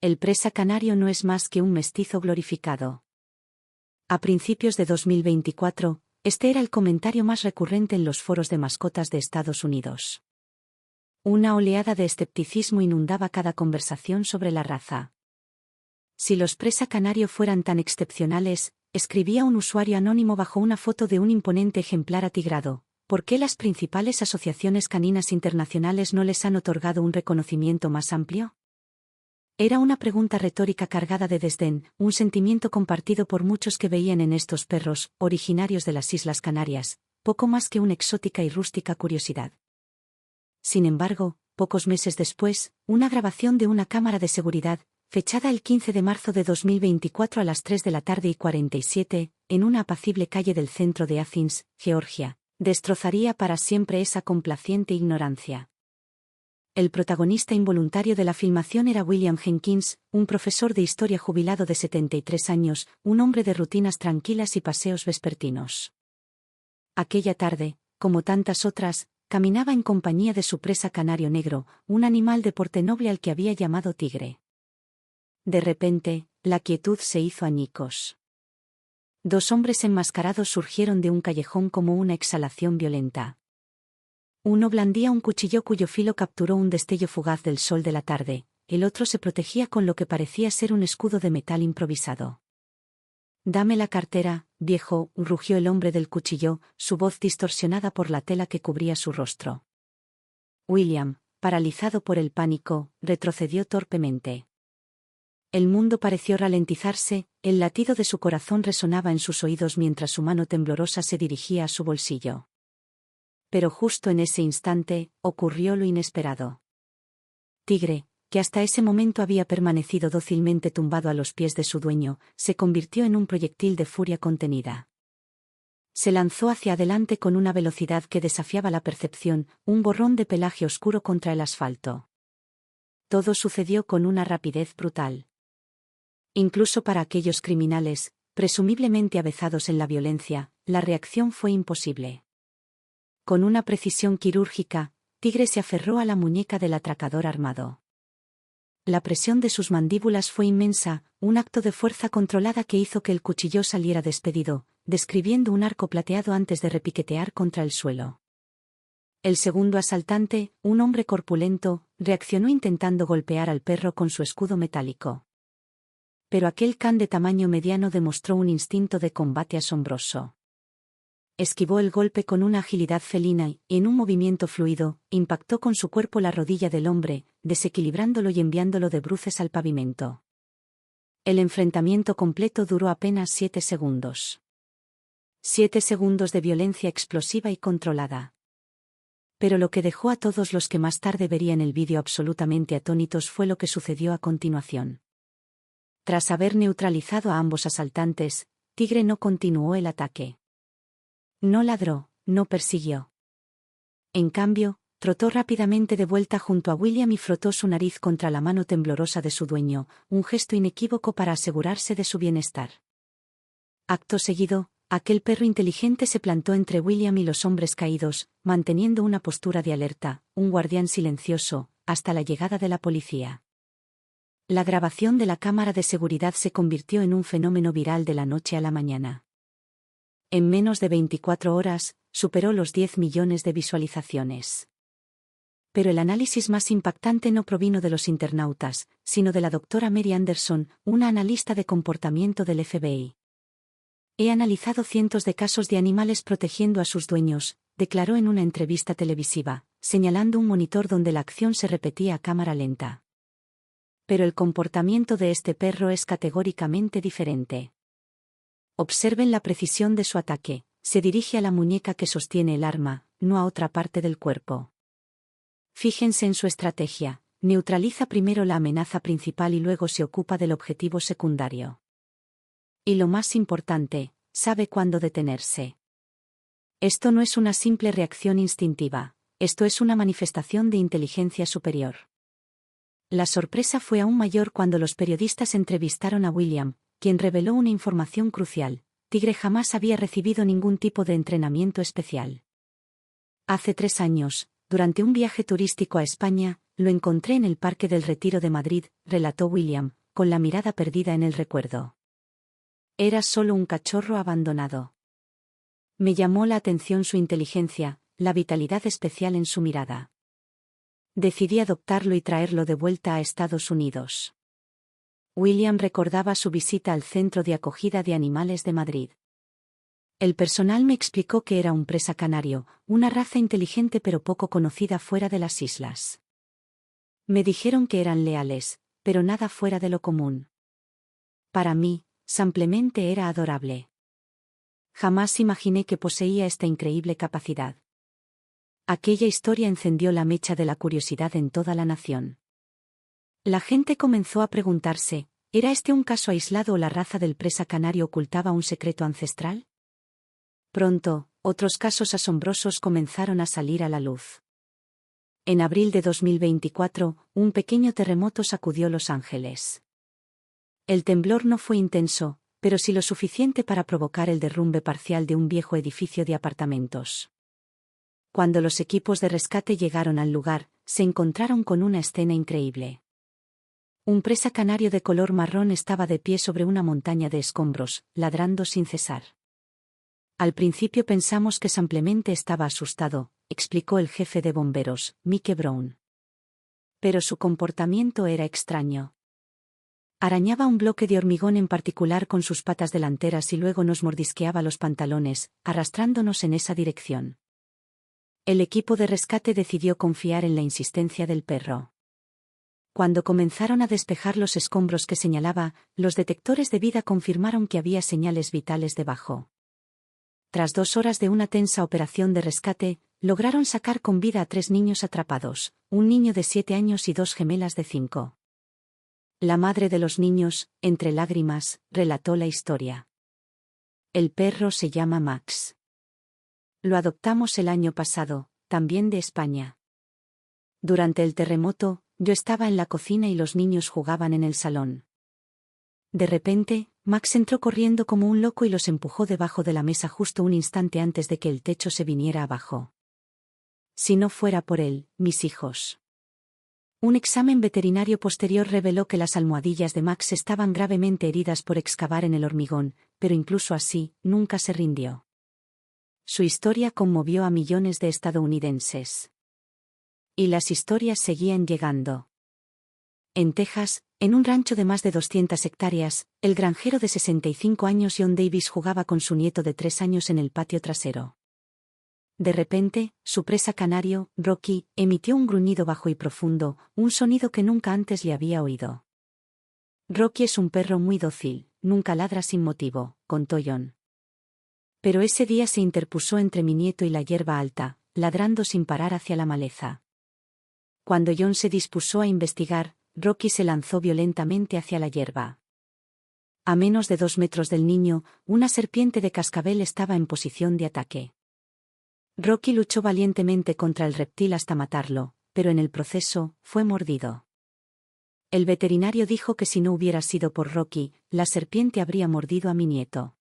El presa canario no es más que un mestizo glorificado. A principios de 2024, este era el comentario más recurrente en los foros de mascotas de Estados Unidos. Una oleada de escepticismo inundaba cada conversación sobre la raza. Si los presa canario fueran tan excepcionales, escribía un usuario anónimo bajo una foto de un imponente ejemplar atigrado, ¿por qué las principales asociaciones caninas internacionales no les han otorgado un reconocimiento más amplio? Era una pregunta retórica cargada de desdén, un sentimiento compartido por muchos que veían en estos perros, originarios de las Islas Canarias, poco más que una exótica y rústica curiosidad. Sin embargo, pocos meses después, una grabación de una cámara de seguridad, fechada el 15 de marzo de 2024 a las 3:47, en una apacible calle del centro de Athens, Georgia, destrozaría para siempre esa complaciente ignorancia. El protagonista involuntario de la filmación era William Jenkins, un profesor de historia jubilado de 73 años, un hombre de rutinas tranquilas y paseos vespertinos. Aquella tarde, como tantas otras, caminaba en compañía de su presa canario negro, un animal de porte noble al que había llamado tigre. De repente, la quietud se hizo añicos. Dos hombres enmascarados surgieron de un callejón como una exhalación violenta. Uno blandía un cuchillo cuyo filo capturó un destello fugaz del sol de la tarde, el otro se protegía con lo que parecía ser un escudo de metal improvisado. «Dame la cartera, viejo», rugió el hombre del cuchillo, su voz distorsionada por la tela que cubría su rostro. William, paralizado por el pánico, retrocedió torpemente. El mundo pareció ralentizarse, el latido de su corazón resonaba en sus oídos mientras su mano temblorosa se dirigía a su bolsillo. Pero justo en ese instante, ocurrió lo inesperado. Tigre, que hasta ese momento había permanecido dócilmente tumbado a los pies de su dueño, se convirtió en un proyectil de furia contenida. Se lanzó hacia adelante con una velocidad que desafiaba la percepción, un borrón de pelaje oscuro contra el asfalto. Todo sucedió con una rapidez brutal. Incluso para aquellos criminales, presumiblemente avezados en la violencia, la reacción fue imposible. Con una precisión quirúrgica, Tigre se aferró a la muñeca del atracador armado. La presión de sus mandíbulas fue inmensa, un acto de fuerza controlada que hizo que el cuchillo saliera despedido, describiendo un arco plateado antes de repiquetear contra el suelo. El segundo asaltante, un hombre corpulento, reaccionó intentando golpear al perro con su escudo metálico. Pero aquel can de tamaño mediano demostró un instinto de combate asombroso. Esquivó el golpe con una agilidad felina y, en un movimiento fluido, impactó con su cuerpo la rodilla del hombre, desequilibrándolo y enviándolo de bruces al pavimento. El enfrentamiento completo duró apenas 7 segundos. 7 segundos de violencia explosiva y controlada. Pero lo que dejó a todos los que más tarde verían el vídeo absolutamente atónitos fue lo que sucedió a continuación. Tras haber neutralizado a ambos asaltantes, Tigre no continuó el ataque. No ladró, no persiguió. En cambio, trotó rápidamente de vuelta junto a William y frotó su nariz contra la mano temblorosa de su dueño, un gesto inequívoco para asegurarse de su bienestar. Acto seguido, aquel perro inteligente se plantó entre William y los hombres caídos, manteniendo una postura de alerta, un guardián silencioso, hasta la llegada de la policía. La grabación de la cámara de seguridad se convirtió en un fenómeno viral de la noche a la mañana. En menos de 24 horas, superó los 10 millones de visualizaciones. Pero el análisis más impactante no provino de los internautas, sino de la doctora Mary Anderson, una analista de comportamiento del FBI. He analizado cientos de casos de animales protegiendo a sus dueños, declaró en una entrevista televisiva, señalando un monitor donde la acción se repetía a cámara lenta. Pero el comportamiento de este perro es categóricamente diferente. Observen la precisión de su ataque, se dirige a la muñeca que sostiene el arma, no a otra parte del cuerpo. Fíjense en su estrategia, neutraliza primero la amenaza principal y luego se ocupa del objetivo secundario. Y lo más importante, sabe cuándo detenerse. Esto no es una simple reacción instintiva, esto es una manifestación de inteligencia superior. La sorpresa fue aún mayor cuando los periodistas entrevistaron a William, quien reveló una información crucial: Tigre jamás había recibido ningún tipo de entrenamiento especial. Hace 3 años, durante un viaje turístico a España, lo encontré en el Parque del Retiro de Madrid, relató William, con la mirada perdida en el recuerdo. Era solo un cachorro abandonado. Me llamó la atención su inteligencia, la vitalidad especial en su mirada. Decidí adoptarlo y traerlo de vuelta a Estados Unidos. William recordaba su visita al Centro de Acogida de Animales de Madrid. El personal me explicó que era un presa canario, una raza inteligente pero poco conocida fuera de las islas. Me dijeron que eran leales, pero nada fuera de lo común. Para mí, simplemente era adorable. Jamás imaginé que poseía esta increíble capacidad. Aquella historia encendió la mecha de la curiosidad en toda la nación. La gente comenzó a preguntarse, ¿era este un caso aislado o la raza del presa canario ocultaba un secreto ancestral? Pronto, otros casos asombrosos comenzaron a salir a la luz. En abril de 2024, un pequeño terremoto sacudió Los Ángeles. El temblor no fue intenso, pero sí lo suficiente para provocar el derrumbe parcial de un viejo edificio de apartamentos. Cuando los equipos de rescate llegaron al lugar, se encontraron con una escena increíble. Un presa canario de color marrón estaba de pie sobre una montaña de escombros, ladrando sin cesar. Al principio pensamos que simplemente estaba asustado, explicó el jefe de bomberos, Mike Brown. Pero su comportamiento era extraño. Arañaba un bloque de hormigón en particular con sus patas delanteras y luego nos mordisqueaba los pantalones, arrastrándonos en esa dirección. El equipo de rescate decidió confiar en la insistencia del perro. Cuando comenzaron a despejar los escombros que señalaba, los detectores de vida confirmaron que había señales vitales debajo. Tras 2 horas de una tensa operación de rescate, lograron sacar con vida a 3 niños atrapados, un niño de 7 años y 2 gemelas de 5. La madre de los niños, entre lágrimas, relató la historia. El perro se llama Max. Lo adoptamos el año pasado, también de España. Durante el terremoto, yo estaba en la cocina y los niños jugaban en el salón. De repente, Max entró corriendo como un loco y los empujó debajo de la mesa justo un instante antes de que el techo se viniera abajo. Si no fuera por él, mis hijos. Un examen veterinario posterior reveló que las almohadillas de Max estaban gravemente heridas por excavar en el hormigón, pero incluso así, nunca se rindió. Su historia conmovió a millones de estadounidenses. Y las historias seguían llegando. En Texas, en un rancho de más de 200 hectáreas, el granjero de 65 años John Davis jugaba con su nieto de 3 años en el patio trasero. De repente, su presa canario, Rocky, emitió un gruñido bajo y profundo, un sonido que nunca antes le había oído. Rocky es un perro muy dócil, nunca ladra sin motivo, contó John. Pero ese día se interpuso entre mi nieto y la hierba alta, ladrando sin parar hacia la maleza. Cuando John se dispuso a investigar, Rocky se lanzó violentamente hacia la hierba. A menos de 2 metros del niño, una serpiente de cascabel estaba en posición de ataque. Rocky luchó valientemente contra el reptil hasta matarlo, pero en el proceso, fue mordido. El veterinario dijo que si no hubiera sido por Rocky, la serpiente habría mordido a mi nieto.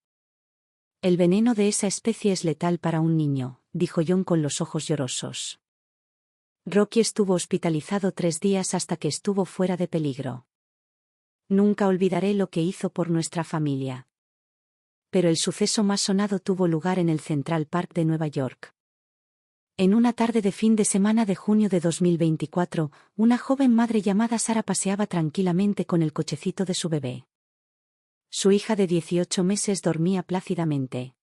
El veneno de esa especie es letal para un niño, dijo John con los ojos llorosos. Rocky estuvo hospitalizado 3 días hasta que estuvo fuera de peligro. Nunca olvidaré lo que hizo por nuestra familia. Pero el suceso más sonado tuvo lugar en el Central Park de Nueva York. En una tarde de fin de semana de junio de 2024, una joven madre llamada Sara paseaba tranquilamente con el cochecito de su bebé. Su hija de 18 meses dormía plácidamente.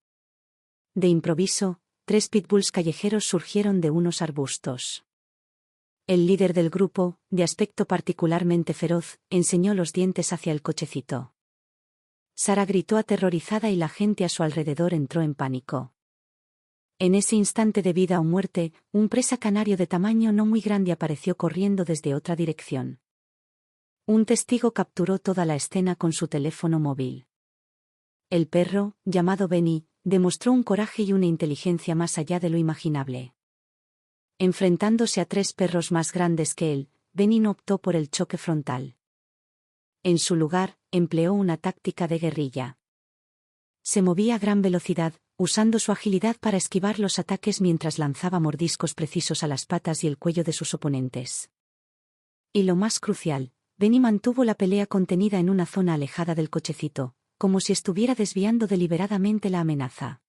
De improviso, 3 pitbulls callejeros surgieron de unos arbustos. El líder del grupo, de aspecto particularmente feroz, enseñó los dientes hacia el cochecito. Sara gritó aterrorizada y la gente a su alrededor entró en pánico. En ese instante de vida o muerte, un presa canario de tamaño no muy grande apareció corriendo desde otra dirección. Un testigo capturó toda la escena con su teléfono móvil. El perro, llamado Benny, demostró un coraje y una inteligencia más allá de lo imaginable. Enfrentándose a 3 perros más grandes que él, Benny no optó por el choque frontal. En su lugar, empleó una táctica de guerrilla. Se movía a gran velocidad, usando su agilidad para esquivar los ataques mientras lanzaba mordiscos precisos a las patas y el cuello de sus oponentes. Y lo más crucial, Benny mantuvo la pelea contenida en una zona alejada del cochecito, como si estuviera desviando deliberadamente la amenaza.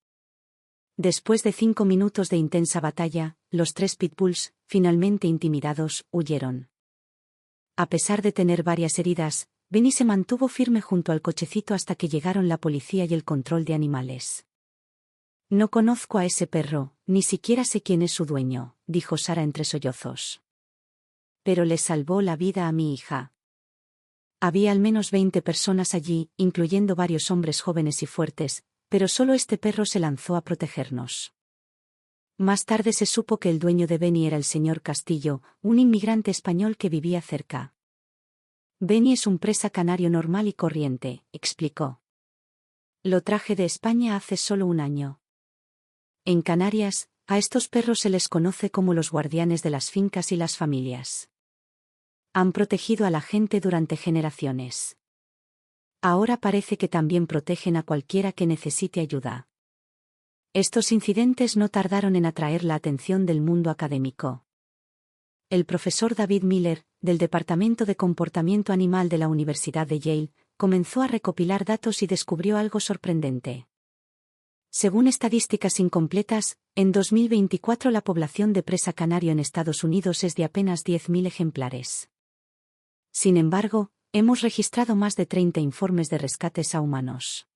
Después de 5 minutos de intensa batalla, los 3 pitbulls, finalmente intimidados, huyeron. A pesar de tener varias heridas, Benny se mantuvo firme junto al cochecito hasta que llegaron la policía y el control de animales. No conozco a ese perro, ni siquiera sé quién es su dueño, dijo Sara entre sollozos. Pero le salvó la vida a mi hija. Había al menos 20 personas allí, incluyendo varios hombres jóvenes y fuertes, pero solo este perro se lanzó a protegernos. Más tarde se supo que el dueño de Benny era el señor Castillo, un inmigrante español que vivía cerca. Benny es un presa canario normal y corriente, explicó. Lo traje de España hace solo un año. En Canarias, a estos perros se les conoce como los guardianes de las fincas y las familias. Han protegido a la gente durante generaciones. Ahora parece que también protegen a cualquiera que necesite ayuda. Estos incidentes no tardaron en atraer la atención del mundo académico. El profesor David Miller, del Departamento de Comportamiento Animal de la Universidad de Yale, comenzó a recopilar datos y descubrió algo sorprendente. Según estadísticas incompletas, en 2024 la población de presa canario en Estados Unidos es de apenas 10.000 ejemplares. Sin embargo, hemos registrado más de 30 informes de rescates a humanos.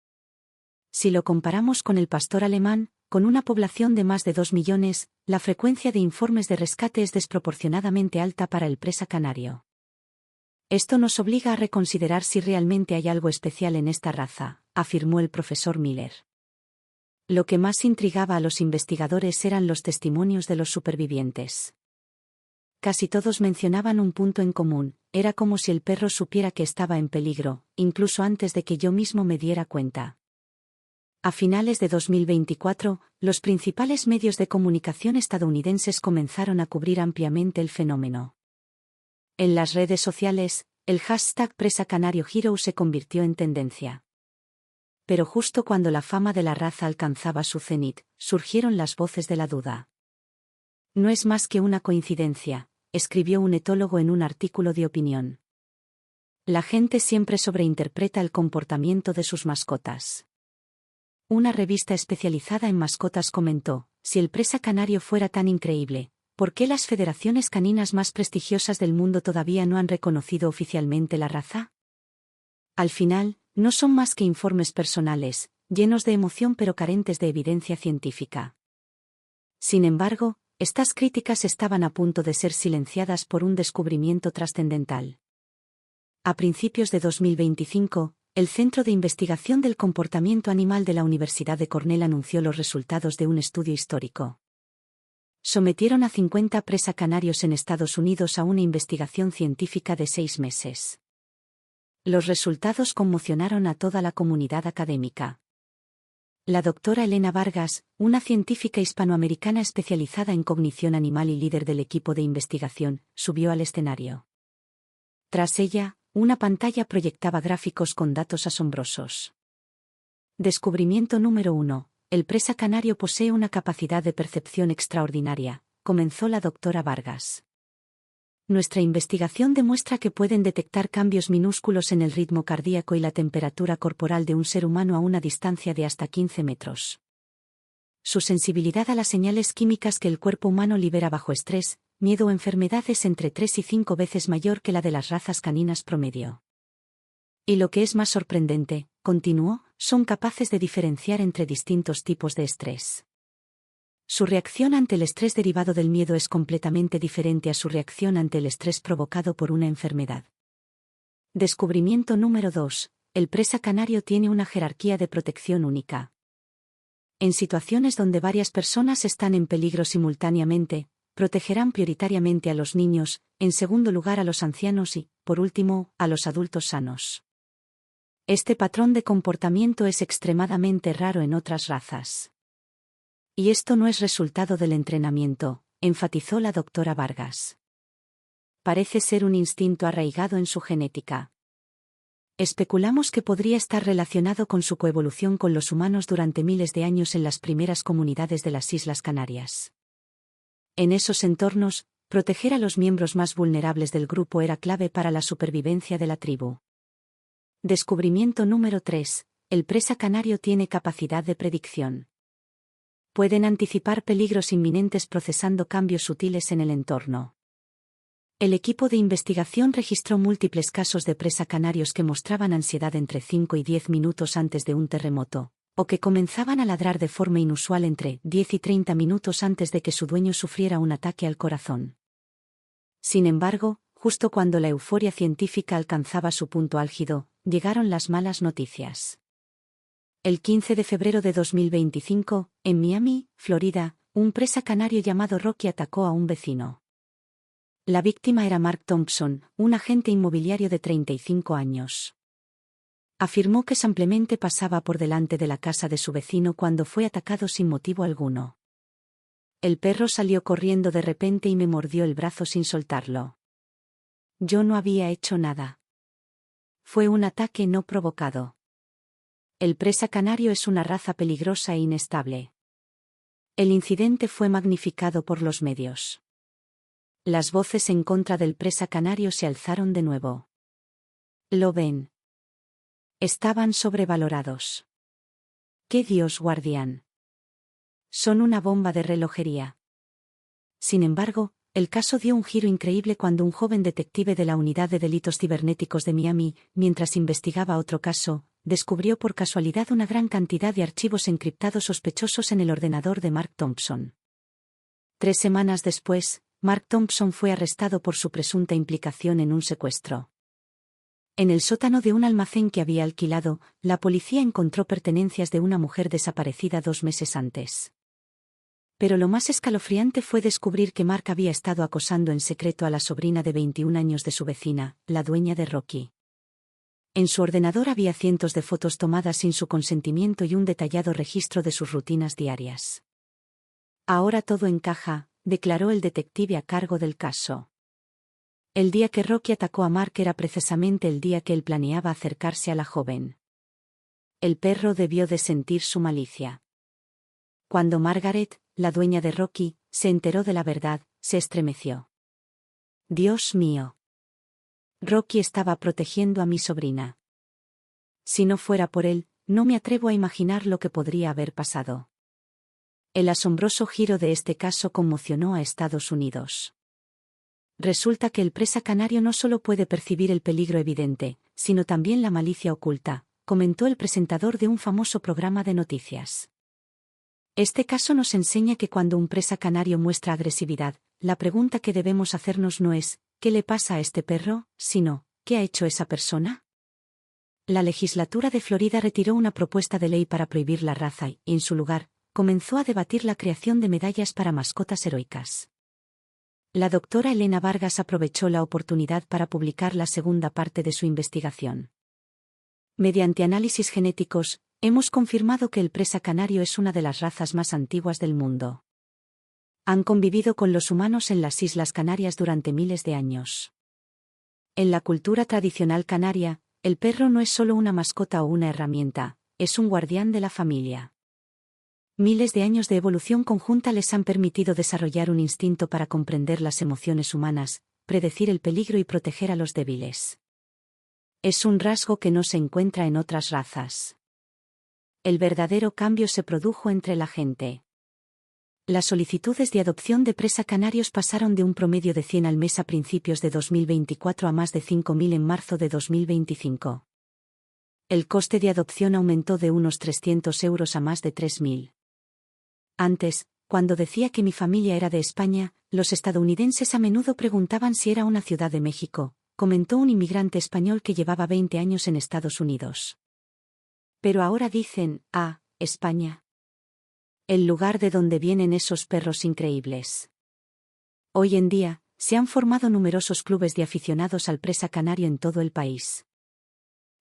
Si lo comparamos con el pastor alemán, con una población de más de 2 millones, la frecuencia de informes de rescate es desproporcionadamente alta para el presa canario. Esto nos obliga a reconsiderar si realmente hay algo especial en esta raza, afirmó el profesor Miller. Lo que más intrigaba a los investigadores eran los testimonios de los supervivientes. Casi todos mencionaban un punto en común: era como si el perro supiera que estaba en peligro, incluso antes de que yo mismo me diera cuenta. A finales de 2024, los principales medios de comunicación estadounidenses comenzaron a cubrir ampliamente el fenómeno. En las redes sociales, el hashtag Presa Canario Hero se convirtió en tendencia. Pero justo cuando la fama de la raza alcanzaba su cenit, surgieron las voces de la duda. No es más que una coincidencia, escribió un etólogo en un artículo de opinión. La gente siempre sobreinterpreta el comportamiento de sus mascotas. Una revista especializada en mascotas comentó: si el presa canario fuera tan increíble, ¿por qué las federaciones caninas más prestigiosas del mundo todavía no han reconocido oficialmente la raza? Al final, no son más que informes personales, llenos de emoción pero carentes de evidencia científica. Sin embargo, estas críticas estaban a punto de ser silenciadas por un descubrimiento trascendental. A principios de 2025, el Centro de Investigación del Comportamiento Animal de la Universidad de Cornell anunció los resultados de un estudio histórico. Sometieron a 50 presa canarios en Estados Unidos a una investigación científica de 6 meses. Los resultados conmocionaron a toda la comunidad académica. La doctora Elena Vargas, una científica hispanoamericana especializada en cognición animal y líder del equipo de investigación, subió al escenario. Tras ella, una pantalla proyectaba gráficos con datos asombrosos. Descubrimiento número 1. El presa canario posee una capacidad de percepción extraordinaria, comenzó la doctora Vargas. Nuestra investigación demuestra que pueden detectar cambios minúsculos en el ritmo cardíaco y la temperatura corporal de un ser humano a una distancia de hasta 15 metros. Su sensibilidad a las señales químicas que el cuerpo humano libera bajo estrés, miedo o enfermedad es entre 3 y 5 veces mayor que la de las razas caninas promedio. Y lo que es más sorprendente, continuó, son capaces de diferenciar entre distintos tipos de estrés. Su reacción ante el estrés derivado del miedo es completamente diferente a su reacción ante el estrés provocado por una enfermedad. Descubrimiento número 2. El presa canario tiene una jerarquía de protección única. En situaciones donde varias personas están en peligro simultáneamente, protegerán prioritariamente a los niños, en segundo lugar a los ancianos y, por último, a los adultos sanos. Este patrón de comportamiento es extremadamente raro en otras razas. Y esto no es resultado del entrenamiento, enfatizó la doctora Vargas. Parece ser un instinto arraigado en su genética. Especulamos que podría estar relacionado con su coevolución con los humanos durante miles de años en las primeras comunidades de las Islas Canarias. En esos entornos, proteger a los miembros más vulnerables del grupo era clave para la supervivencia de la tribu. Descubrimiento número 3. El presa canario tiene capacidad de predicción. Pueden anticipar peligros inminentes procesando cambios sutiles en el entorno. El equipo de investigación registró múltiples casos de presa canarios que mostraban ansiedad entre 5 y 10 minutos antes de un terremoto, o que comenzaban a ladrar de forma inusual entre 10 y 30 minutos antes de que su dueño sufriera un ataque al corazón. Sin embargo, justo cuando la euforia científica alcanzaba su punto álgido, llegaron las malas noticias. El 15 de febrero de 2025, en Miami, Florida, un presa canario llamado Rocky atacó a un vecino. La víctima era Mark Thompson, un agente inmobiliario de 35 años. Afirmó que simplemente pasaba por delante de la casa de su vecino cuando fue atacado sin motivo alguno. El perro salió corriendo de repente y me mordió el brazo sin soltarlo. Yo no había hecho nada. Fue un ataque no provocado. El presa canario es una raza peligrosa e inestable. El incidente fue magnificado por los medios. Las voces en contra del presa canario se alzaron de nuevo. ¿Lo ven? Estaban sobrevalorados. ¡Qué Dios guardián! Son una bomba de relojería. Sin embargo, el caso dio un giro increíble cuando un joven detective de la Unidad de Delitos Cibernéticos de Miami, mientras investigaba otro caso, descubrió por casualidad una gran cantidad de archivos encriptados sospechosos en el ordenador de Mark Thompson. 3 semanas después, Mark Thompson fue arrestado por su presunta implicación en un secuestro. En el sótano de un almacén que había alquilado, la policía encontró pertenencias de una mujer desaparecida 2 meses antes. Pero lo más escalofriante fue descubrir que Mark había estado acosando en secreto a la sobrina de 21 años de su vecina, la dueña de Rocky. En su ordenador había cientos de fotos tomadas sin su consentimiento y un detallado registro de sus rutinas diarias. Ahora todo encaja, declaró el detective a cargo del caso. El día que Rocky atacó a Mark era precisamente el día que él planeaba acercarse a la joven. El perro debió de sentir su malicia. Cuando Margaret, la dueña de Rocky, se enteró de la verdad, se estremeció. Dios mío. Rocky estaba protegiendo a mi sobrina. Si no fuera por él, no me atrevo a imaginar lo que podría haber pasado. El asombroso giro de este caso conmocionó a Estados Unidos. Resulta que el presa canario no solo puede percibir el peligro evidente, sino también la malicia oculta, comentó el presentador de un famoso programa de noticias. Este caso nos enseña que cuando un presa canario muestra agresividad, la pregunta que debemos hacernos no es, ¿qué le pasa a este perro?, sino, ¿qué ha hecho esa persona? La legislatura de Florida retiró una propuesta de ley para prohibir la raza y, en su lugar, comenzó a debatir la creación de medallas para mascotas heroicas. La doctora Elena Vargas aprovechó la oportunidad para publicar la segunda parte de su investigación. Mediante análisis genéticos, hemos confirmado que el presa canario es una de las razas más antiguas del mundo. Han convivido con los humanos en las Islas Canarias durante miles de años. En la cultura tradicional canaria, el perro no es solo una mascota o una herramienta, es un guardián de la familia. Miles de años de evolución conjunta les han permitido desarrollar un instinto para comprender las emociones humanas, predecir el peligro y proteger a los débiles. Es un rasgo que no se encuentra en otras razas. El verdadero cambio se produjo entre la gente. Las solicitudes de adopción de presa canarios pasaron de un promedio de 100 al mes a principios de 2024 a más de 5.000 en marzo de 2025. El coste de adopción aumentó de unos 300 euros a más de 3.000. Antes, cuando decía que mi familia era de España, los estadounidenses a menudo preguntaban si era una ciudad de México, comentó un inmigrante español que llevaba 20 años en Estados Unidos. Pero ahora dicen, España. El lugar de donde vienen esos perros increíbles. Hoy en día, se han formado numerosos clubes de aficionados al presa canario en todo el país.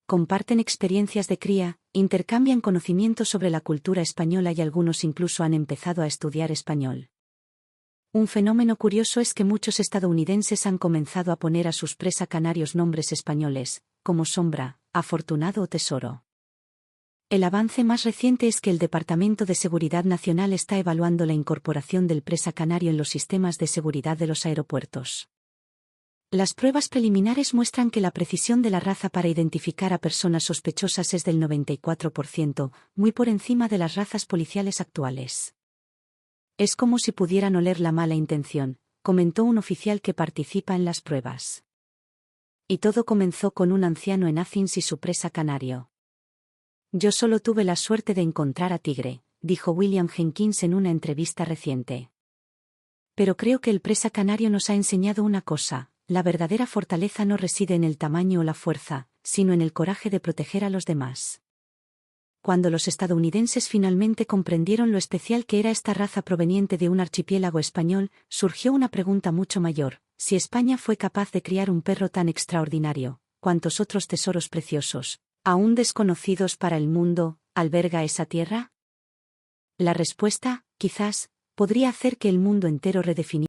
Comparten experiencias de cría, intercambian conocimientos sobre la cultura española y algunos incluso han empezado a estudiar español. Un fenómeno curioso es que muchos estadounidenses han comenzado a poner a sus presa canarios nombres españoles, como Sombra, Afortunado o Tesoro. El avance más reciente es que el Departamento de Seguridad Nacional está evaluando la incorporación del presa canario en los sistemas de seguridad de los aeropuertos. Las pruebas preliminares muestran que la precisión de la raza para identificar a personas sospechosas es del 94%, muy por encima de las razas policiales actuales. Es como si pudieran oler la mala intención, comentó un oficial que participa en las pruebas. Y todo comenzó con un anciano en Athens y su presa canario. Yo solo tuve la suerte de encontrar a Tigre, dijo William Jenkins en una entrevista reciente. Pero creo que el presa canario nos ha enseñado una cosa: la verdadera fortaleza no reside en el tamaño o la fuerza, sino en el coraje de proteger a los demás. Cuando los estadounidenses finalmente comprendieron lo especial que era esta raza proveniente de un archipiélago español, surgió una pregunta mucho mayor: si España fue capaz de criar un perro tan extraordinario, ¿cuántos otros tesoros preciosos, aún desconocidos para el mundo, alberga esa tierra? La respuesta, quizás, podría hacer que el mundo entero redefiniera